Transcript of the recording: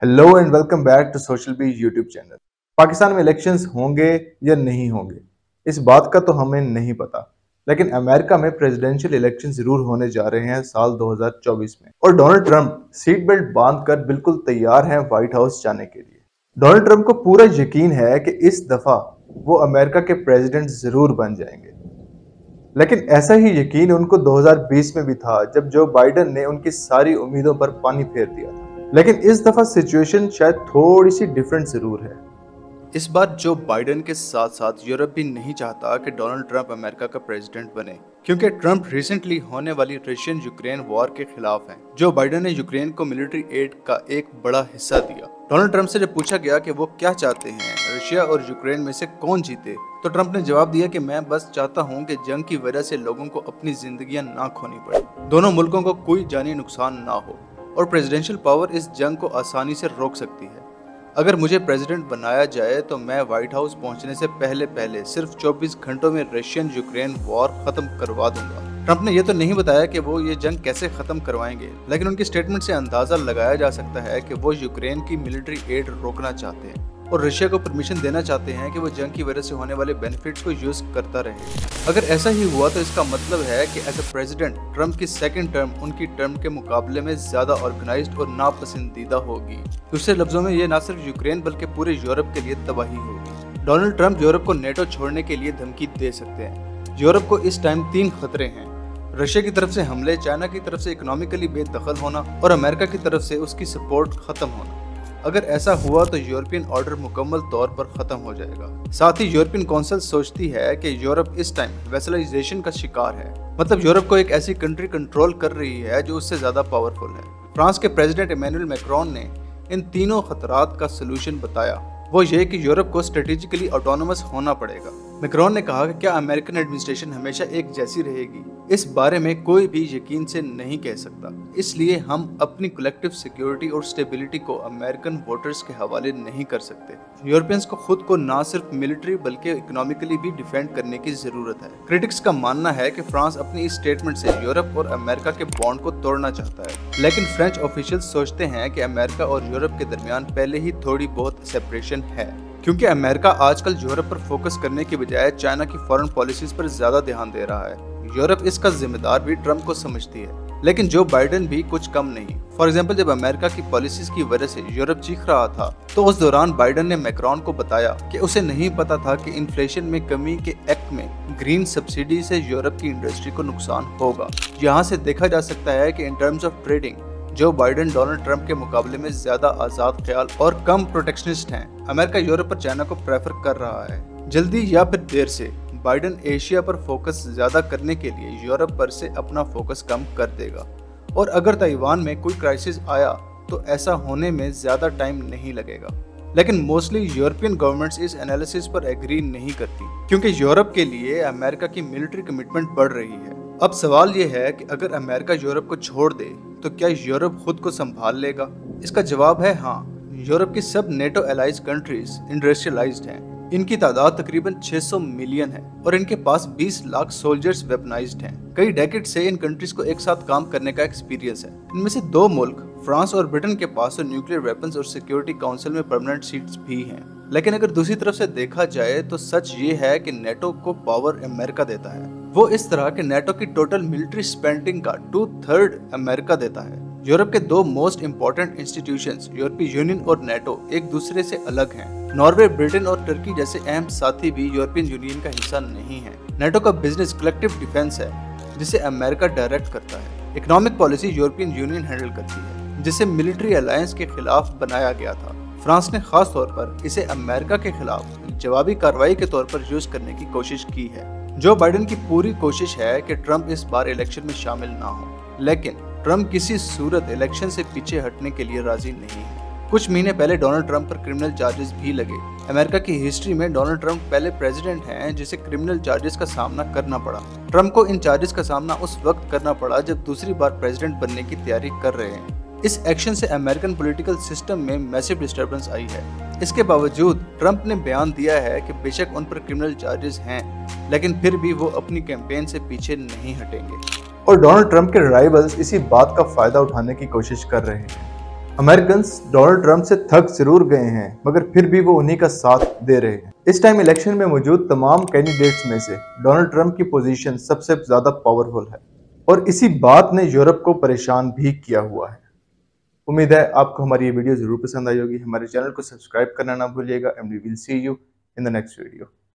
Hello and welcome back to social B YouTube channel. Pakistan में elections होंगे या नहीं होंगे, इस बात का तो हमें नहीं पता, लेकिन अमेरिका में प्रेसिडेंशियल इलेक्शन जरूर होने जा रहे हैं साल 2024 में। और डोनाल्ड ट्रंप सीट बेल्ट बांधकर बिल्कुल तैयार हैं व्हाइट हाउस जाने के लिए। डोनाल्ड ट्रंप को पूरा यकीन है कि इस दफा वो अमेरिका के प्रेसिडेंट जरूर बन जाएंगे, लेकिन ऐसा ही यकीन उनको 2020 में भी था जब जो बाइडेन ने उनकी सारी उम्मीदों पर पानी फेर दिया था। लेकिन इस दफा सिचुएशन शायद थोड़ी सी डिफरेंट जरूर है। इस बार जो बाइडेन के साथ साथ यूरोप भी नहीं चाहता कि डोनाल्ड ट्रंप अमेरिका का प्रेसिडेंट बने, क्योंकि ट्रंप रिसेंटली होने वाली रशियन यूक्रेन वॉर के खिलाफ हैं। जो बाइडेन ने यूक्रेन को मिलिट्री एड का एक बड़ा हिस्सा दिया। डोनाल्ड ट्रंप से जब पूछा गया कि वो क्या चाहते हैं, रशिया और यूक्रेन में से कौन जीते, तो ट्रंप ने जवाब दिया कि मैं बस चाहता हूं कि जंग की वजह से लोगों को अपनी जिंदगियां ना खोनी पड़े, दोनों मुल्कों को कोई जानी नुकसान ना हो, और प्रेसिडेंशियल पावर इस जंग को आसानी से रोक सकती है। अगर मुझे प्रेसिडेंट बनाया जाए तो मैं व्हाइट हाउस पहुंचने से पहले सिर्फ 24 घंटों में रशियन यूक्रेन वॉर खत्म करवा दूंगा। ट्रंप ने यह तो नहीं बताया कि वो ये जंग कैसे खत्म करवाएंगे, लेकिन उनकी स्टेटमेंट से अंदाजा लगाया जा सकता है कि वो यूक्रेन की मिलिट्री एड रोकना चाहते हैं और रशिया को परमिशन देना चाहते हैं कि वो जंग की वजह से होने वाले बेनिफिट्स को यूज करता रहे। अगर ऐसा ही हुआ तो इसका मतलब है कि एज अ प्रेसिडेंट ट्रंप की सेकंड टर्म उनकी टर्म के मुकाबले में ज्यादा ऑर्गेनाइज्ड और नापसंदीदा होगी। दूसरे लफ्जों में ये न सिर्फ यूक्रेन बल्कि पूरे यूरोप के लिए तबाही होगी। डोनाल्ड ट्रंप यूरोप को नेटो छोड़ने के लिए धमकी दे सकते हैं। यूरोप को इस टाइम 3 खतरे हैं: रशिया की तरफ से हमले, चाइना की तरफ से इकोनॉमिकली बेदखल होना और अमेरिका की तरफ से उसकी सपोर्ट खत्म होना। अगर ऐसा हुआ तो यूरोपियन ऑर्डर मुकम्मल तौर पर खत्म हो जाएगा। साथ ही यूरोपियन काउंसिल सोचती है कि यूरोप इस टाइम वेसलाइजेशन का शिकार है, मतलब यूरोप को एक ऐसी कंट्री कंट्रोल कर रही है जो उससे ज्यादा पावरफुल है। फ्रांस के प्रेसिडेंट इमैनुअल मैक्रोन ने इन तीनों खतरात का सलूशन बताया, वो ये कि यूरोप को स्ट्रेटेजिकली ऑटोनोमस होना पड़ेगा। मैक्रोन ने कहा कि क्या अमेरिकन एडमिनिस्ट्रेशन हमेशा एक जैसी रहेगी, इस बारे में कोई भी यकीन से नहीं कह सकता। इसलिए हम अपनी कलेक्टिव सिक्योरिटी और स्टेबिलिटी को अमेरिकन वोटर्स के हवाले नहीं कर सकते। यूरोपियंस को खुद को न सिर्फ मिलिट्री बल्कि इकोनॉमिकली भी डिफेंड करने की जरूरत है। क्रिटिक्स का मानना है कि फ्रांस अपनी इस स्टेटमेंट से यूरोप और अमेरिका के बॉन्ड को तोड़ना चाहता है, लेकिन फ्रेंच ऑफिशियल्स सोचते हैं कि अमेरिका और यूरोप के दरमियान पहले ही थोड़ी बहुत सेपरेशन है, क्योंकि अमेरिका आजकल यूरोप पर फोकस करने की बजाय चाइना की फॉरेन पॉलिसीज पर ज्यादा ध्यान दे रहा है। यूरोप इसका जिम्मेदार भी ट्रंप को समझती है, लेकिन जो बाइडेन भी कुछ कम नहीं। फॉर एग्जांपल, जब अमेरिका की पॉलिसीज की वजह से यूरोप चीख रहा था, तो उस दौरान बाइडेन ने मैक्रोन को बताया कि उसे नहीं पता था कि इन्फ्लेशन में कमी के एक्ट में ग्रीन सब्सिडी से यूरोप की इंडस्ट्री को नुकसान होगा। यहाँ से देखा जा सकता है कि in terms of trading Joe Biden Donald Trump के मुकाबले में ज्यादा आजाद ख्याल और कम प्रोटेक्शनिस्ट हैं। अमेरिका यूरोप और चाइना को प्रेफर कर रहा है। जल्दी या फिर देर से बाइडेन एशिया पर फोकस ज्यादा करने के लिए यूरोप पर से अपना फोकस कम कर देगा, और अगर ताइवान में कोई क्राइसिस आया तो ऐसा होने में ज्यादा टाइम नहीं लगेगा। लेकिन मोस्टली यूरोपियन गवर्नमेंट्स इस एनालिसिस पर एग्री नहीं करती, क्योंकि यूरोप के लिए अमेरिका की मिलिट्री कमिटमेंट बढ़ रही है। अब सवाल ये है कि अगर अमेरिका यूरोप को छोड़ दे तो क्या यूरोप खुद को संभाल लेगा? इसका जवाब है हाँ। यूरोप की सब नेटो एलाइज कंट्रीज इंडस्ट्रियलाइज्ड हैं। इनकी तादाद तकरीबन 600 मिलियन है और इनके पास 20 लाख सोल्जर्स वेपनाइज्ड हैं। कई डेकेड से इन कंट्रीज को एक साथ काम करने का एक्सपीरियंस है। इनमें से 2 मुल्क फ्रांस और ब्रिटेन के पास तो न्यूक्लियर वेपन्स और सिक्योरिटी काउंसिल में परमानेंट सीट्स भी हैं। लेकिन अगर दूसरी तरफ से देखा जाए तो सच ये है कि नेटो को पावर अमेरिका देता है। वो इस तरह के नेटो की टोटल मिलिट्री स्पेंडिंग का 2/3 अमेरिका देता है। यूरोप के 2 मोस्ट इंपॉर्टेंट इंस्टीट्यूशंस यूरोपीय यूनियन और नेटो एक दूसरे से अलग हैं। नॉर्वे, ब्रिटेन और टर्की जैसे अहम साथी भी यूरोपियन यूनियन का हिस्सा नहीं है। नेटो का बिजनेस कलेक्टिव डिफेंस है, जिसे अमेरिका डायरेक्ट करता है। Economic policy European union handle करती है, जिसे मिलिट्री अलायंस के खिलाफ बनाया गया था। फ्रांस ने खास तौर पर इसे अमेरिका के खिलाफ जवाबी कार्रवाई के तौर पर यूज करने की कोशिश की है। जो बाइडेन की पूरी कोशिश है कि ट्रंप इस बार इलेक्शन में शामिल ना हो, लेकिन ट्रंप किसी सूरत इलेक्शन से पीछे हटने के लिए राजी नहीं है। कुछ महीने पहले डोनाल्ड ट्रंप पर क्रिमिनल चार्जेस भी लगे। अमेरिका की हिस्ट्री में डोनाल्ड ट्रंप पहले प्रेसिडेंट हैं जिसे क्रिमिनल चार्जेस का सामना करना पड़ा। ट्रंप को इन चार्जेस का सामना उस वक्त करना पड़ा जब दूसरी बार प्रेसिडेंट बनने की तैयारी कर रहे हैं। इस एक्शन से अमेरिकन पॉलिटिकल सिस्टम में मैसिव डिस्टर्बेंस आई है। इसके बावजूद ट्रंप ने बयान दिया है कि बेशक उन पर क्रिमिनल चार्जेस हैं, लेकिन फिर भी वो अपनी कैंपेन से पीछे नहीं हटेंगे। और डोनाल्ड ट्रंप के राइवल्स इसी बात का फायदा उठाने की कोशिश कर रहे हैं। अमेरिकन्स डोनाल्ड ट्रंप से थक जरूर गए हैं, मगर फिर भी वो उन्हीं का साथ दे रहे हैं। इस टाइम इलेक्शन में मौजूद तमाम कैंडिडेट्स में से डोनाल्ड ट्रंप की पोजीशन सबसे ज्यादा पावरफुल है और इसी बात ने यूरोप को परेशान भी किया हुआ है। उम्मीद है आपको हमारी ये वीडियो जरूर पसंद आई होगी। हमारे चैनल को सब्सक्राइब करना ना भूलिएगा and we will see you in the next video.